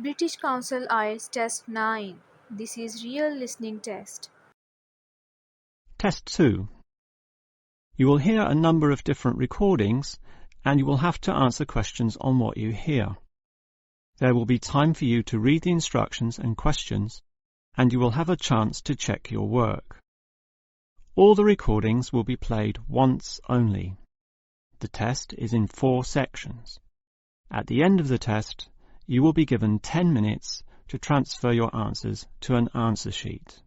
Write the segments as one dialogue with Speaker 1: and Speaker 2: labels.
Speaker 1: British Council IELTS Test 9. This is real listening test.
Speaker 2: Test 2. You will hear a number of different recordings and you will have to answer questions on what you hear. There will be time for you to read the instructions and questions and you will have a chance to check your work. All the recordings will be played once only. The test is in 4 sections. At the end of the test, you will be given 10 minutes to transfer your answers to an answer sheet.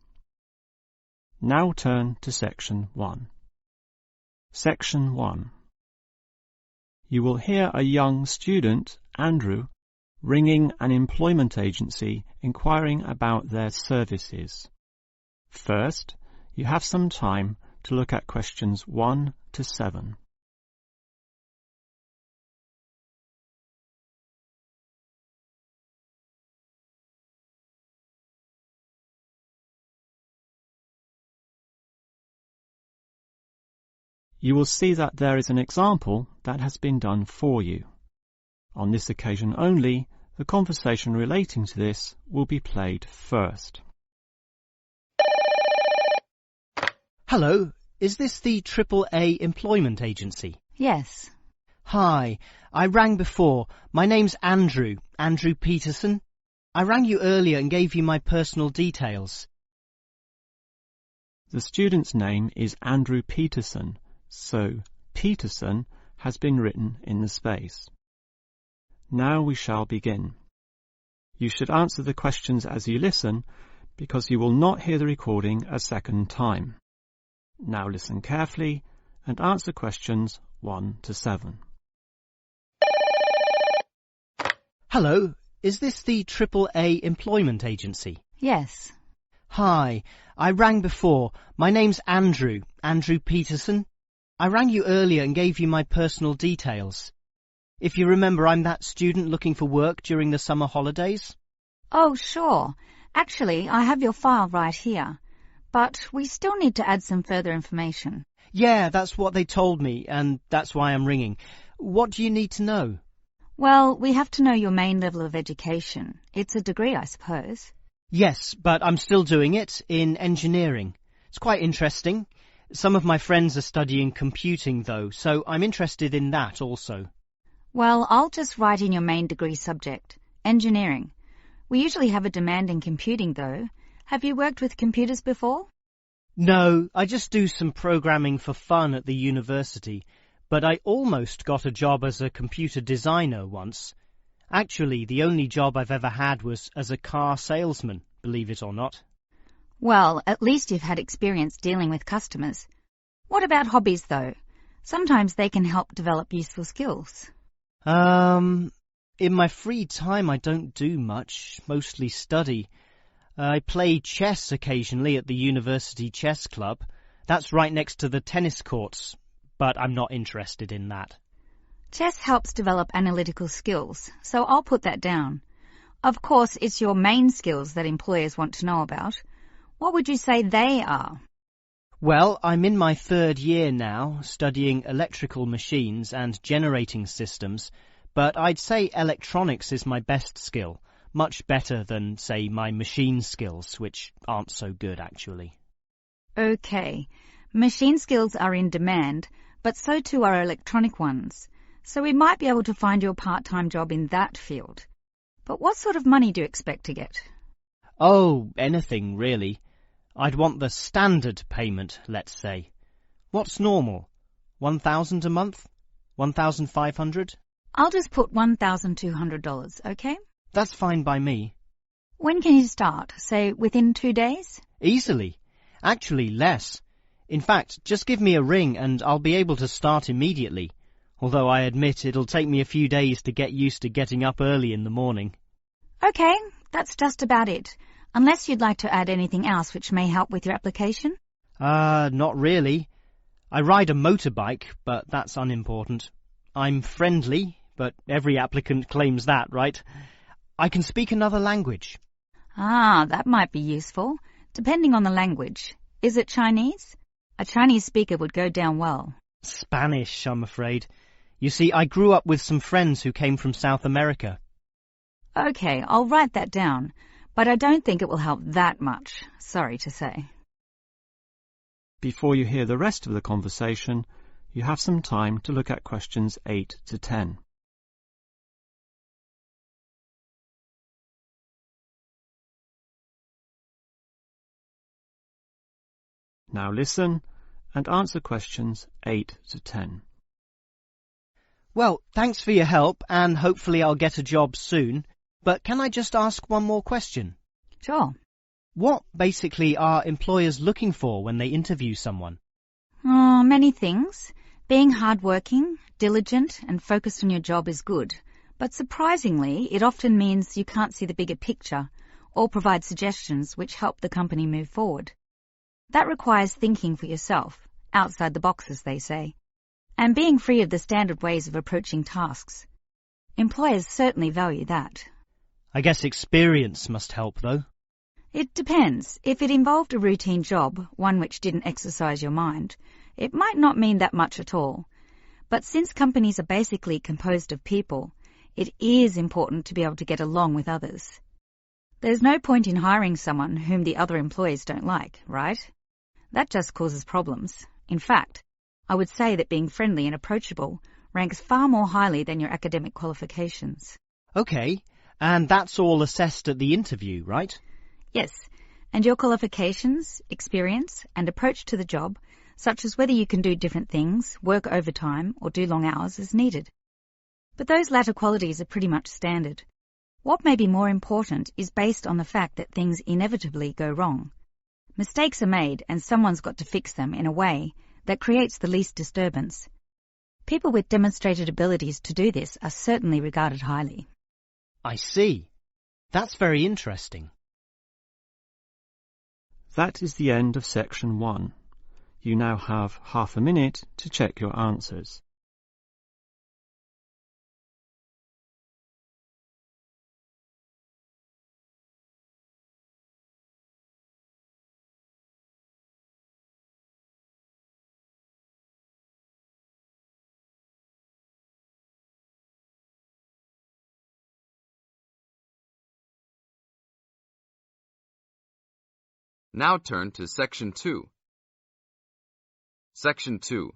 Speaker 2: Now turn to Section 1. Section 1. You will hear a young student, Andrew, ringing an employment agency inquiring about their services. First, you have some time to look at questions 1 to 7. You will see that there is an example that has been done for you. On this occasion only, the conversation relating to this will be played first.
Speaker 3: Hello, is this the AAA employment agency?
Speaker 4: Yes.
Speaker 3: Hi, I rang before. My name's Andrew Peterson. I rang you earlier and gave you my personal details.
Speaker 2: The student's name is Andrew Peterson, so Peterson has been written in the space. Now we shall begin. You should answer the questions as you listen, because you will not hear the recording a second time. Now listen carefully and answer questions 1 to 7.
Speaker 3: Hello, is this the AAA employment agency?
Speaker 4: Yes.
Speaker 3: Hi, I rang before. My name's Andrew Peterson. I rang you earlier and gave you my personal details. If you remember, I'm that student looking for work during the summer holidays.
Speaker 4: Oh, sure. Actually, I have your file right here. But we still need to add some further information.
Speaker 3: Yeah, that's what they told me, and that's why I'm ringing. What do you need to know?
Speaker 4: Well, we have to know your main level of education. It's a degree, I suppose.
Speaker 3: Yes, but I'm still doing it in engineering. It's quite interesting. Some of my friends are studying computing, though, so I'm interested in that also.
Speaker 4: Well, I'll just write in your main degree subject, engineering. We usually have a demand in computing, though. Have you worked with computers before?
Speaker 3: No, I just do some programming for fun at the university, but I almost got a job as a computer designer once. Actually, the only job I've ever had was as a car salesman, believe it or not.
Speaker 4: Well, at least you've had experience dealing with customers. What about hobbies, though? Sometimes they can help develop useful skills.
Speaker 3: In my free time I don't do much, mostly study. I play chess occasionally at the university chess club. That's right next to the tennis courts, but I'm not interested in that.
Speaker 4: Chess helps develop analytical skills, so I'll put that down. Of course, it's your main skills that employers want to know about. What would you say they are?
Speaker 3: Well, I'm in my 3rd year now, studying electrical machines and generating systems, but I'd say electronics is my best skill, much better than, say, my machine skills, which aren't so good, actually.
Speaker 4: Okay. Machine skills are in demand, but so too are electronic ones. So we might be able to find you a part-time job in that field. But what sort of money do you expect to get?
Speaker 3: Oh, anything, really. I'd want the standard payment, let's say. What's normal? 1,000 a month? 1,500?
Speaker 4: I'll just put $1,200, okay?
Speaker 3: That's fine by me.
Speaker 4: When can you start? Say, within 2 days?
Speaker 3: Easily. Actually, less. In fact, just give me a ring and I'll be able to start immediately. Although I admit it'll take me a few days to get used to getting up early in the morning.
Speaker 4: Okay, that's just about it. Unless you'd like to add anything else which may help with your application?
Speaker 3: Not really. I ride a motorbike, but that's unimportant. I'm friendly, but every applicant claims that, right? I can speak another language.
Speaker 4: Ah, that might be useful, depending on the language. Is it Chinese? A Chinese speaker would go down well.
Speaker 3: Spanish, I'm afraid. You see, I grew up with some friends who came from South America.
Speaker 4: Okay, I'll write that down, but I don't think it will help that much, sorry to say.
Speaker 2: Before you hear the rest of the conversation, you have some time to look at questions 8 to 10. Now listen and answer questions 8 to 10.
Speaker 3: Well, thanks for your help, and hopefully I'll get a job soon. But can I just ask one more question?
Speaker 4: Sure.
Speaker 3: What basically are employers looking for when they interview someone?
Speaker 4: Oh, many things. Being hardworking, diligent, and focused on your job is good. But surprisingly, it often means you can't see the bigger picture or provide suggestions which help the company move forward. That requires thinking for yourself, outside the box, as they say, and being free of the standard ways of approaching tasks. Employers certainly value that.
Speaker 3: I guess experience must help, though.
Speaker 4: It depends. If it involved a routine job, one which didn't exercise your mind, it might not mean that much at all. But since companies are basically composed of people, it is important to be able to get along with others. There's no point in hiring someone whom the other employees don't like, right? That just causes problems. In fact, I would say that being friendly and approachable ranks far more highly than your academic qualifications.
Speaker 3: Okay, and that's all assessed at the interview, right?
Speaker 4: Yes, and your qualifications, experience, and approach to the job, such as whether you can do different things, work overtime, or do long hours, is needed. But those latter qualities are pretty much standard. What may be more important is based on the fact that things inevitably go wrong. Mistakes are made, and someone's got to fix them in a way that creates the least disturbance. People with demonstrated abilities to do this are certainly regarded highly.
Speaker 3: I see. That's very interesting.
Speaker 2: That is the end of section 1. You now have half a minute to check your answers.
Speaker 5: Now turn to Section 2. Section 2.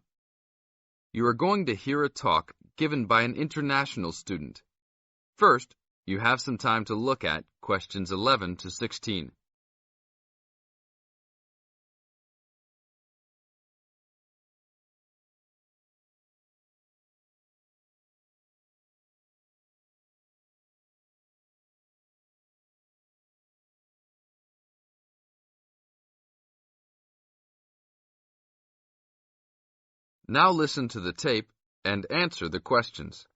Speaker 5: You are going to hear a talk given by an international student. First, you have some time to look at questions 11 to 16. Now listen to the tape and answer the questions.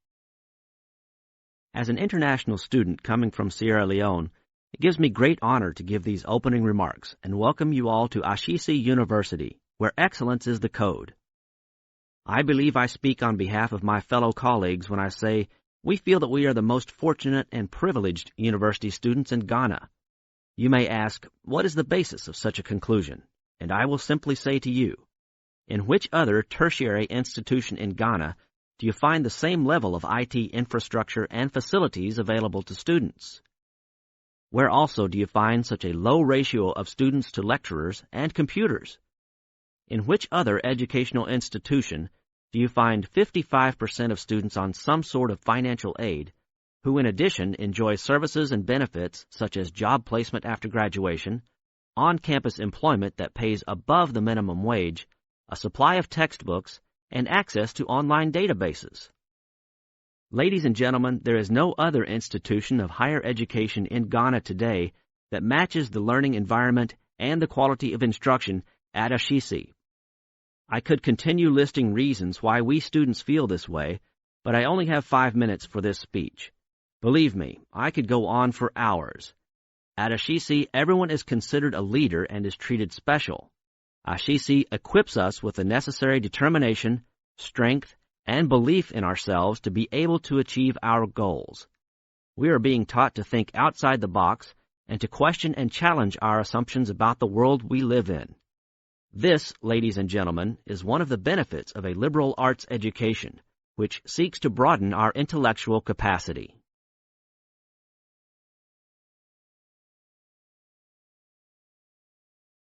Speaker 6: As an international student coming from Sierra Leone, it gives me great honor to give these opening remarks and welcome you all to Ashesi University, where excellence is the code. I believe I speak on behalf of my fellow colleagues when I say we feel that we are the most fortunate and privileged university students in Ghana. You may ask, what is the basis of such a conclusion? And I will simply say to you, in which other tertiary institution in Ghana do you find the same level of IT infrastructure and facilities available to students? Where also do you find such a low ratio of students to lecturers and computers? In which other educational institution do you find 55% of students on some sort of financial aid, who in addition enjoy services and benefits such as job placement after graduation, on-campus employment that pays above the minimum wage, a supply of textbooks, and access to online databases? Ladies and gentlemen, there is no other institution of higher education in Ghana today that matches the learning environment and the quality of instruction at Ashesi. I could continue listing reasons why we students feel this way, but I only have 5 minutes for this speech. Believe me, I could go on for hours. At Ashesi, everyone is considered a leader and is treated special. Ashesi equips us with the necessary determination, strength, and belief in ourselves to be able to achieve our goals. We are being taught to think outside the box and to question and challenge our assumptions about the world we live in. This, ladies and gentlemen, is one of the benefits of a liberal arts education, which seeks to broaden our intellectual capacity.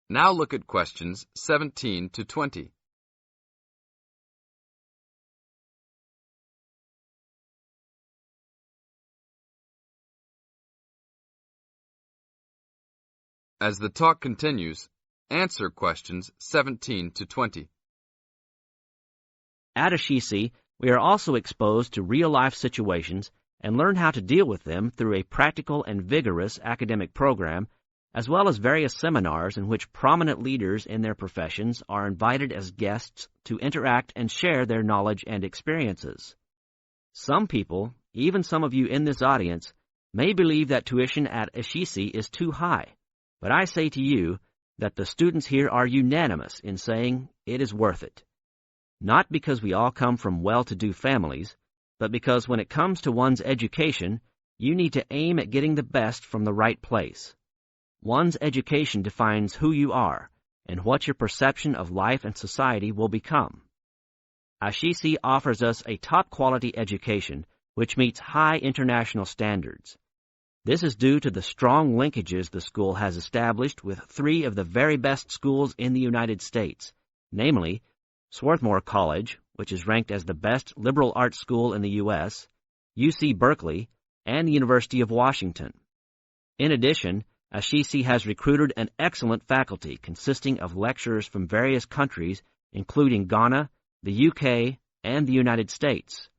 Speaker 5: Now look at questions 17 to 20. As the talk continues, answer questions 17 to 20.
Speaker 6: At Ashisi, we are also exposed to real-life situations and learn how to deal with them through a practical and vigorous academic program, as well as various seminars in which prominent leaders in their professions are invited as guests to interact and share their knowledge and experiences. Some people, even some of you in this audience, may believe that tuition at Ashisi is too high, but I say to you that the students here are unanimous in saying it is worth it. Not because we all come from well-to-do families, but because when it comes to one's education, you need to aim at getting the best from the right place. One's education defines who you are and what your perception of life and society will become. Ashisi offers us a top-quality education which meets high international standards. This is due to the strong linkages the school has established with three of the very best schools in the United States, namely Swarthmore College, which is ranked as the best liberal arts school in the U.S., UC Berkeley, and the University of Washington. In addition, Ashisi has recruited an excellent faculty consisting of lecturers from various countries, including Ghana, the UK, and the United States.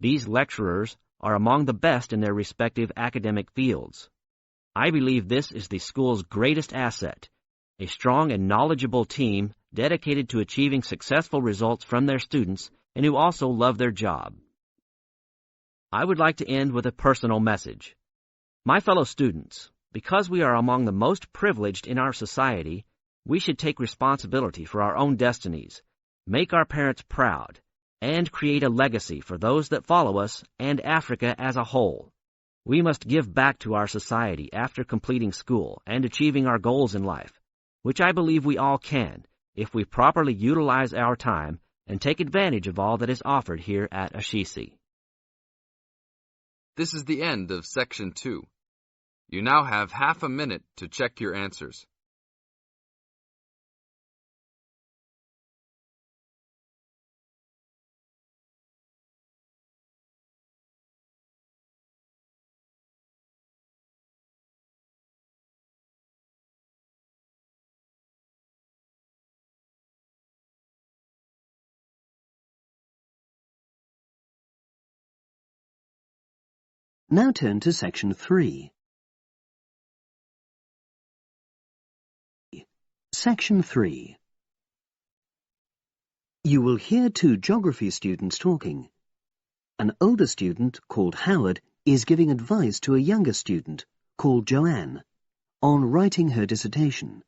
Speaker 6: These lecturers are among the best in their respective academic fields. I believe this is the school's greatest asset, a strong and knowledgeable team dedicated to achieving successful results from their students and who also love their job. I would like to end with a personal message. My fellow students, because we are among the most privileged in our society, we should take responsibility for our own destinies, make our parents proud, and create a legacy for those that follow us and Africa as a whole. We must give back to our society after completing school and achieving our goals in life, which I believe we all can if we properly utilize our time and take advantage of all that is offered here at Ashisi.
Speaker 5: This is the end of Section 2. You now have half a minute to check your answers.
Speaker 7: Now turn to Section 3. Section 3. You will hear two geography students talking. An older student, called Howard, is giving advice to a younger student, called Joanne, on writing her dissertation.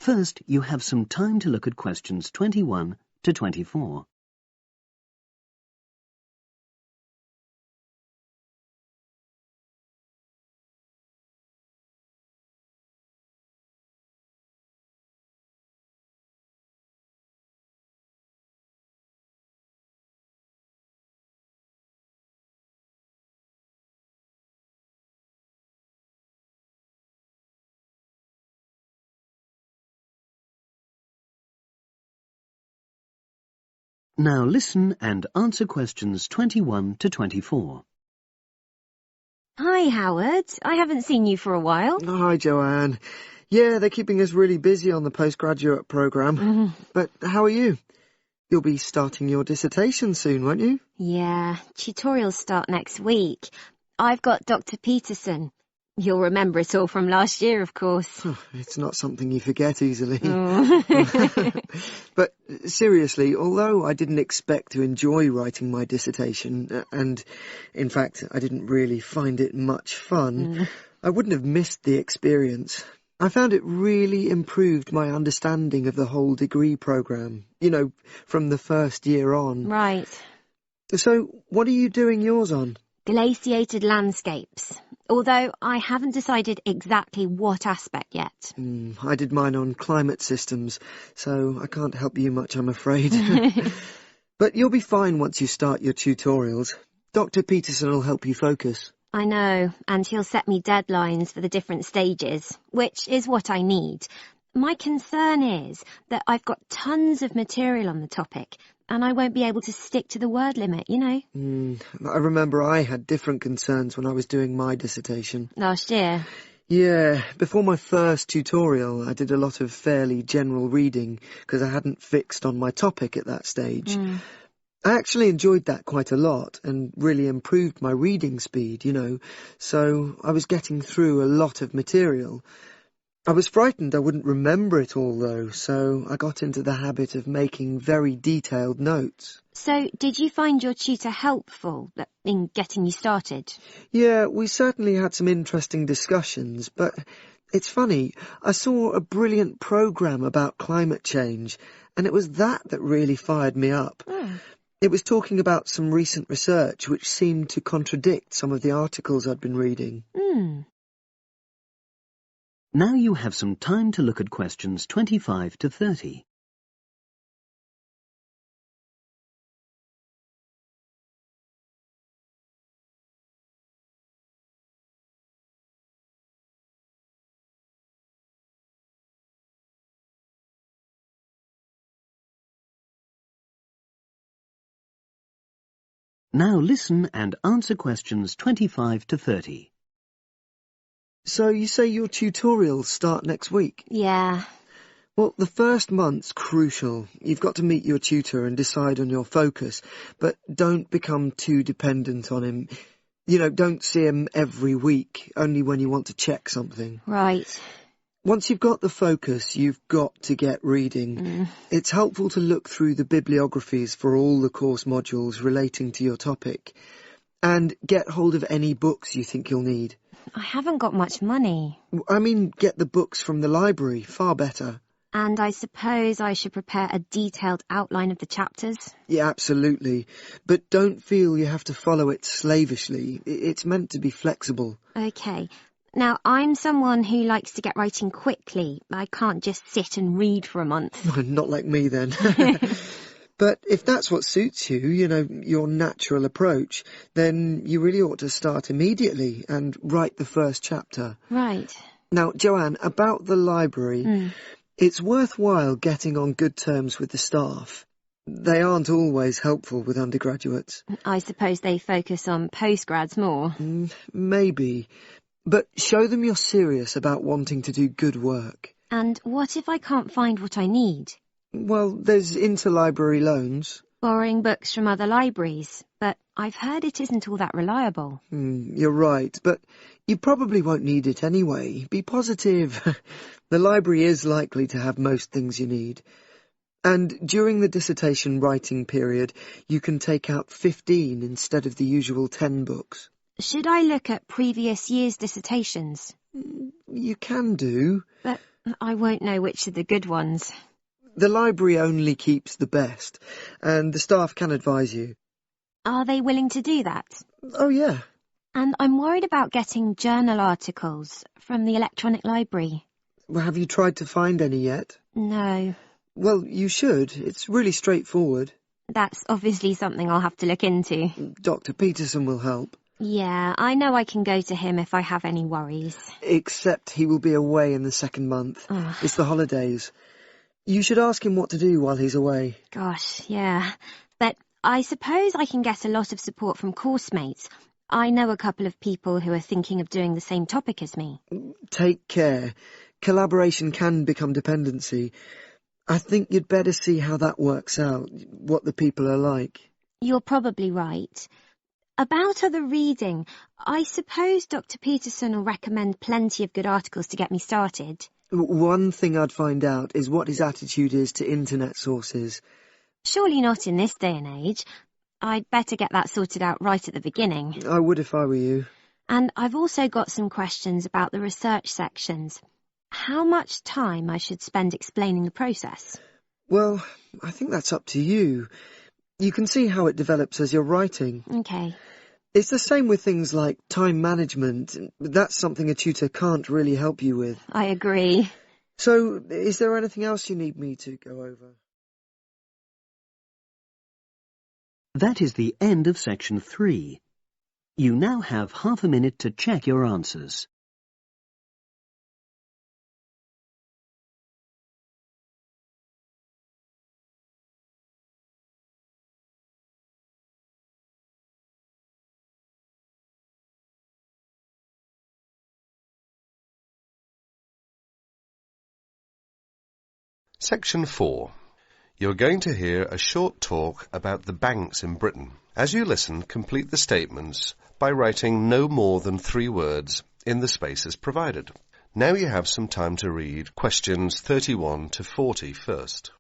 Speaker 7: First, you have some time to look at questions 21 to 24. Now listen and answer questions 21 to 24.
Speaker 8: Hi, Howard. I haven't seen you for a while.
Speaker 9: Hi, Joanne. Yeah, they're keeping us really busy on the postgraduate programme. But how are you? You'll be starting your dissertation soon, won't you?
Speaker 8: Yeah, tutorials start next week. I've got Dr. Peterson. You'll remember it all from last year, of course.
Speaker 9: It's not something you forget easily.
Speaker 8: Oh.
Speaker 9: But seriously, although I didn't expect to enjoy writing my dissertation, and in fact I didn't really find it much fun, I wouldn't have missed the experience. I found it really improved my understanding of the whole degree programme, from the first year on.
Speaker 8: Right.
Speaker 9: So, what are you doing yours on?
Speaker 8: Glaciated landscapes. Although I haven't decided exactly what aspect yet.
Speaker 9: I did mine on climate systems, so I can't help you much, I'm afraid. But you'll be fine once you start your tutorials. Dr. Peterson will help you focus.
Speaker 8: I know, and he'll set me deadlines for the different stages, which is what I need. My concern is that I've got tons of material on the topic and I won't be able to stick to the word limit, you know.
Speaker 9: I remember I had different concerns when I was doing my dissertation.
Speaker 8: Last year.
Speaker 9: Yeah, before my first tutorial, I did a lot of fairly general reading because I hadn't fixed on my topic at that stage. I actually enjoyed that quite a lot and really improved my reading speed, you know, so I was getting through a lot of material. I was frightened I wouldn't remember it all, though, so I got into the habit of making very detailed notes.
Speaker 8: So, did you find your tutor helpful in getting you started?
Speaker 9: Yeah, we certainly had some interesting discussions, but it's funny, I saw a brilliant programme about climate change, and it was that really fired me up. It was talking about some recent research which seemed to contradict some of the articles I'd been reading.
Speaker 7: Now you have some time to look at questions 25 to 30. Now listen and answer questions 25 to 30.
Speaker 9: So you say your tutorials start next week?
Speaker 8: Yeah.
Speaker 9: Well, the first month's crucial. You've got to meet your tutor and decide on your focus, but don't become too dependent on him. You know, don't see him every week, only when you want to check something.
Speaker 8: Right.
Speaker 9: Once you've got the focus, you've got to get reading. It's helpful to look through the bibliographies for all the course modules relating to your topic, and get hold of any books you think you'll need.
Speaker 8: I haven't got much money.
Speaker 9: I mean, get the books from the library, far better.
Speaker 8: And I suppose I should prepare a detailed outline of the chapters?
Speaker 9: Yeah, absolutely. But don't feel you have to follow it slavishly. It's meant to be flexible.
Speaker 8: OK. Now, I'm someone who likes to get writing quickly. I can't just sit and read for a month.
Speaker 9: Not like me, then. But if that's what suits you, you know, your natural approach, then you really ought to start immediately and write the first chapter.
Speaker 8: Right.
Speaker 9: Now, Joanne, about the library, it's worthwhile getting on good terms with the staff. They aren't always helpful with undergraduates.
Speaker 8: I suppose they focus on postgrads more.
Speaker 9: Maybe. But show them you're serious about wanting to do good work.
Speaker 8: And what if I can't find what I need?
Speaker 9: Well, there's interlibrary loans.
Speaker 8: Borrowing books from other libraries, but I've heard it isn't all that reliable.
Speaker 9: You're right, but you probably won't need it anyway. Be positive. The library is likely to have most things you need. And during the dissertation writing period, you can take out 15 instead of the usual 10 books.
Speaker 8: Should I look at previous year's dissertations?
Speaker 9: You can do.
Speaker 8: But I won't know which are the good ones.
Speaker 9: The library only keeps the best, and the staff can advise you.
Speaker 8: Are they willing to do that?
Speaker 9: Oh, yeah.
Speaker 8: And I'm worried about getting journal articles from the electronic library.
Speaker 9: Well, have you tried to find any yet?
Speaker 8: No.
Speaker 9: Well, you should. It's really straightforward.
Speaker 8: That's obviously something I'll have to look into.
Speaker 9: Dr. Peterson will help.
Speaker 8: Yeah, I know I can go to him if I have any worries.
Speaker 9: Except he will be away in the second month. It's the holidays. You should ask him what to do while he's away.
Speaker 8: Gosh, yeah. But I suppose I can get a lot of support from course mates. I know a couple of people who are thinking of doing the same topic as me.
Speaker 9: Take care. Collaboration can become dependency. I think you'd better see how that works out, what the people are like.
Speaker 8: You're probably right. About other reading, I suppose Dr. Peterson will recommend plenty of good articles to get me started.
Speaker 9: One thing I'd find out is what his attitude is to internet sources.
Speaker 8: Surely not in this day and age. I'd better get that sorted out right at the beginning.
Speaker 9: I would if I were you.
Speaker 8: And I've also got some questions about the research sections. How much time I should spend explaining the process?
Speaker 9: Well, I think that's up to you. You can see how it develops as you're writing.
Speaker 8: OK.
Speaker 9: It's the same with things like time management. That's something a tutor can't really help you with.
Speaker 8: I agree.
Speaker 9: So, is there anything else you need me to go over?
Speaker 7: That is the end of section 3. You now have half a minute to check your answers.
Speaker 10: Section 4. You're going to hear a short talk about the banks in Britain. As you listen, complete the statements by writing no more than 3 words in the spaces provided. Now you have some time to read questions 31 to 40 first.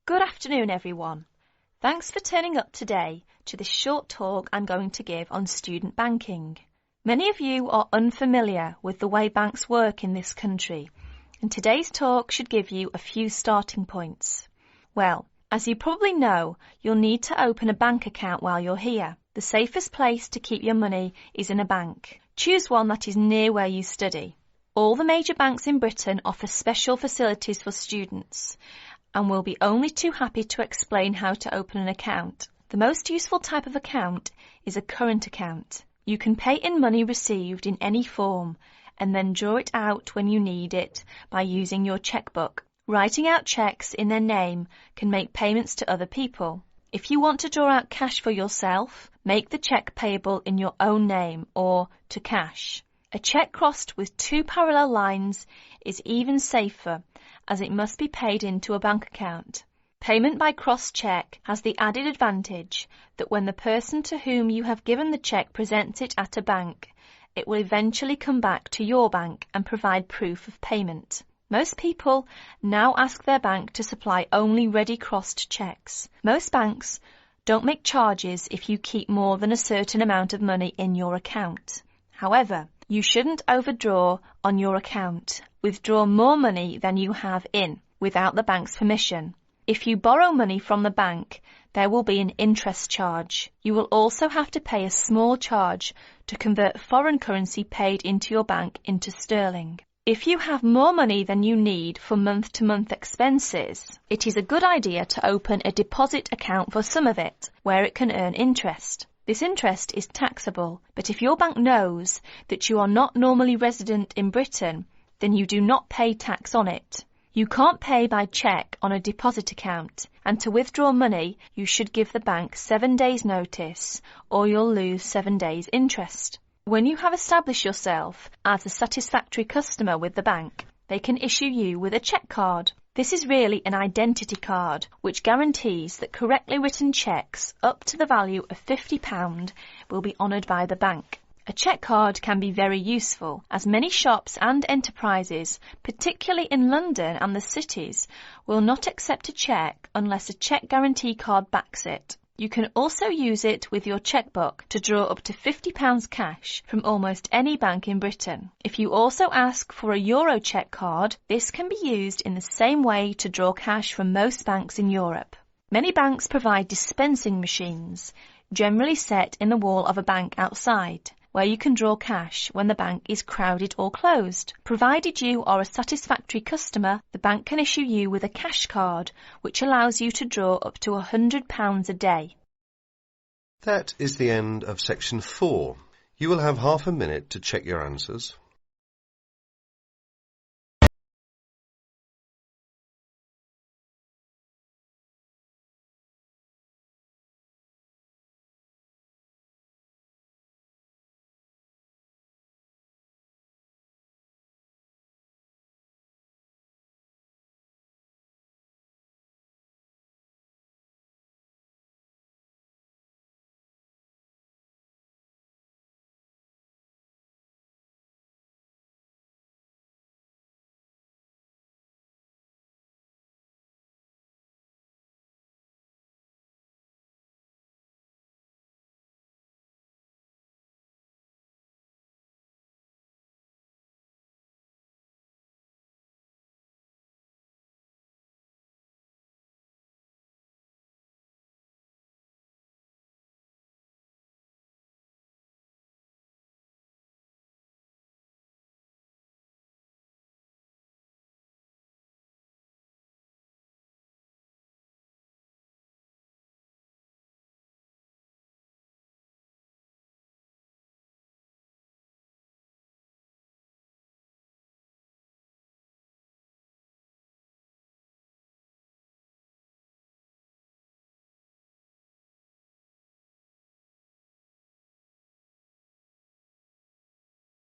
Speaker 11: Good afternoon, everyone. Thanks for turning up today to this short talk I'm going to give on student banking. Many of you are unfamiliar with the way banks work in this country, and today's talk should give you a few starting points. Well, as you probably know, you'll need to open a bank account while you're here. The safest place to keep your money is in a bank. Choose one that is near where you study. All the major banks in Britain offer special facilities for students, and we'll be only too happy to explain how to open an account. The most useful type of account is a current account. You can pay in money received in any form and then draw it out when you need it by using your checkbook. Writing out cheques in their name can make payments to other people. If you want to draw out cash for yourself, make the cheque payable in your own name or to cash. A cheque crossed with 2 parallel lines is even safer, as it must be paid into a bank account. Payment by cross cheque has the added advantage that when the person to whom you have given the cheque presents it at a bank, it will eventually come back to your bank and provide proof of payment. Most people now ask their bank to supply only ready crossed cheques. Most banks don't make charges if you keep more than a certain amount of money in your account. However, you shouldn't overdraw on your account. Withdraw more money than you have in without the bank's permission. If you borrow money from the bank, there will be an interest charge. You will also have to pay a small charge to convert foreign currency paid into your bank into sterling. If you have more money than you need for month-to-month expenses, it is a good idea to open a deposit account for some of it, where it can earn interest. This interest is taxable, but if your bank knows that you are not normally resident in Britain, then you do not pay tax on it. You can't pay by cheque on a deposit account, and to withdraw money, you should give the bank 7 days' notice, or you'll lose 7 days' interest. When you have established yourself as a satisfactory customer with the bank, they can issue you with a cheque card. This is really an identity card, which guarantees that correctly written cheques up to the value of £50 will be honoured by the bank. A cheque card can be very useful, as many shops and enterprises, particularly in London and the cities, will not accept a cheque unless a cheque guarantee card backs it. You can also use it with your chequebook to draw up to £50 cash from almost any bank in Britain. If you also ask for a Euro cheque card, this can be used in the same way to draw cash from most banks in Europe. Many banks provide dispensing machines, generally set in the wall of a bank outside, where you can draw cash when the bank is crowded or closed. Provided you are a satisfactory customer, the bank can issue you with a cash card, which allows you to draw up to £100 a day.
Speaker 10: That is the end of section 4. You will have half a minute to check your answers.